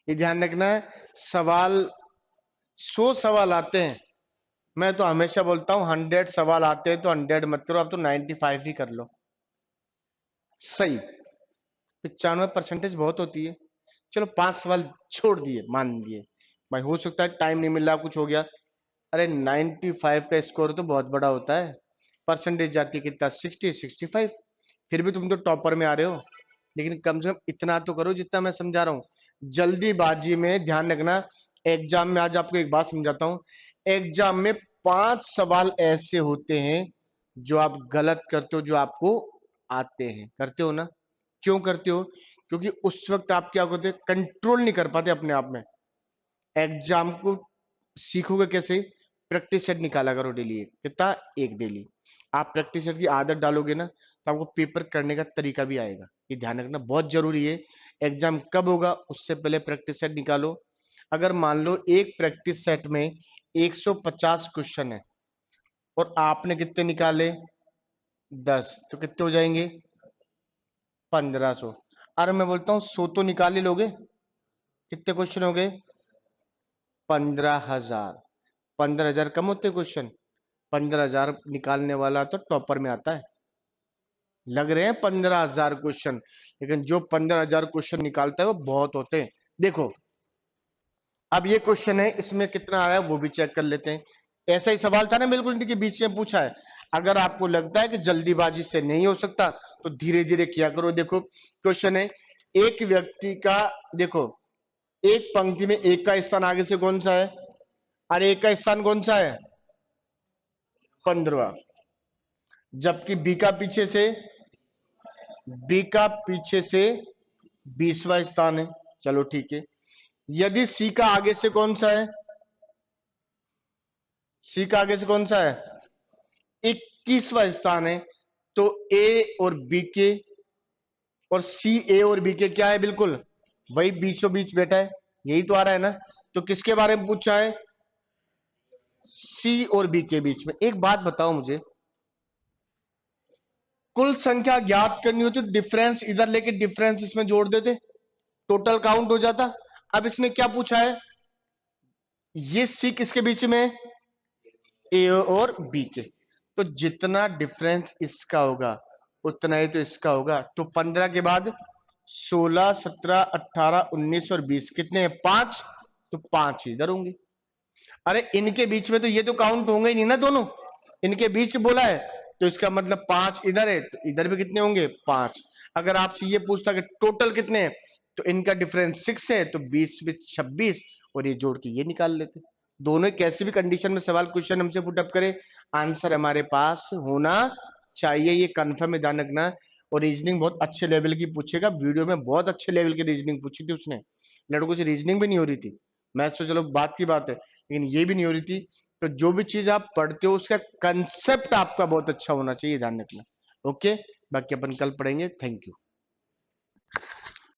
ये ध्यान रखना है। सवाल 100 सवाल आते हैं, मैं तो हमेशा बोलता हूं 100 सवाल आते हैं तो 100 मत करो, अब तो 95 ही कर लो। सही, 95% बहुत होती है। चलो 5 सवाल छोड़ दिए, मान लिए भाई, हो सकता है टाइम नहीं मिल रहा, कुछ हो गया। अरे 95 का स्कोर तो बहुत बड़ा होता है। परसेंटेज जाती है कितना, 60 65। फिर भी तुम तो टॉपर में आ रहे हो। लेकिन कम से कम इतना तो करो जितना मैं समझा रहा हूँ। जल्दीबाजी में ध्यान रखना। एग्जाम में आज आपको एक बात समझाता हूँ। एग्जाम में 5 सवाल ऐसे होते हैं जो आप गलत करते हो, जो आपको आते हैं, करते हो ना? क्यों करते हो? क्योंकि उस वक्त आप क्या करते हो, कंट्रोल नहीं कर पाते अपने आप में। एग्जाम को सीखोगे कैसे, प्रैक्टिस सेट निकाला करो डेली, कितना, एक डेली। आप प्रैक्टिस सेट की आदत डालोगे ना, तो आपको पेपर करने का तरीका भी आएगा। ये ध्यान रखना, बहुत जरूरी है। एग्जाम कब होगा उससे पहले प्रैक्टिस सेट निकालो। अगर मान लो एक प्रैक्टिस सेट में 150 क्वेश्चन है, और आपने कितने निकाले, 10, तो कितने हो जाएंगे, 1500। अरे मैं बोलता हूँ 100 तो निकाल ही लोगे, कितने क्वेश्चन हो गए, 15,000। 15,000 कम होते क्वेश्चन? 15,000 निकालने वाला तो टॉपर में आता है। लग रहे हैं 15,000 क्वेश्चन, लेकिन जो 15,000 क्वेश्चन निकालता है वो बहुत होते हैं। देखो, अब ये क्वेश्चन है, इसमें कितना आया वो भी चेक कर लेते हैं। ऐसा ही सवाल था ना, बिल्कुल इनके बीच में पूछा है। अगर आपको लगता है कि जल्दीबाजी से नहीं हो सकता, तो धीरे धीरे किया करो। देखो क्वेश्चन है, एक व्यक्ति का, देखो एक पंक्ति में एक का स्थान आगे से कौन सा है, और एक का स्थान कौन सा है, 15। जबकि बी का पीछे से 20वां स्थान है। चलो ठीक है। यदि सी का आगे से कौन सा है, सी का आगे से कौन सा है, 21वां स्थान है, तो ए और बी के, और सी ए और बी के क्या है, बिल्कुल वही बीचों बीच बैठा है। यही तो आ रहा है ना। तो किसके बारे में पूछा है, सी और बी के बीच में। एक बात बताओ मुझे, कुल संख्या ज्ञात करनी होती तो डिफरेंस इधर लेके डिफरेंस इसमें जोड़ देते, टोटल काउंट हो जाता। अब इसने क्या पूछा है, ये सी किसके बीच में, ए और बी के। तो जितना डिफरेंस इसका होगा उतना ही तो इसका होगा। तो 15 के बाद 16 17 18 19 और 20 कितने हैं, 5। तो 5 इधर होंगे। अरे इनके बीच में तो ये तो काउंट होंगे ही नहीं ना दोनों, इनके बीच बोला है, तो इसका मतलब 5 इधर है तो इधर भी कितने होंगे 5। अगर आपसे ये पूछता कि टोटल कितने हैं, तो इनका डिफरेंस 6 है, तो 20 में 26, और ये जोड़ के ये निकाल लेते। दोनों कैसे भी कंडीशन में सवाल क्वेश्चन हमसे पुटअप करे, आंसर हमारे पास होना चाहिए, ये कंफर्म है, ध्यान रखना। और रीजनिंग बहुत अच्छे लेवल की पूछेगा, वीडियो में बहुत अच्छे लेवल की रीजनिंग पूछी थी उसने, लड़कों से रीजनिंग भी नहीं हो रही थी, मैथ्स तो चलो बात की बात है, लेकिन ये भी नहीं हो रही थी। तो जो भी चीज आप पढ़ते हो उसका कंसेप्ट आपका बहुत अच्छा होना चाहिए, ध्यान रखना। ओके, बाकी अपन कल पढ़ेंगे। Thank you.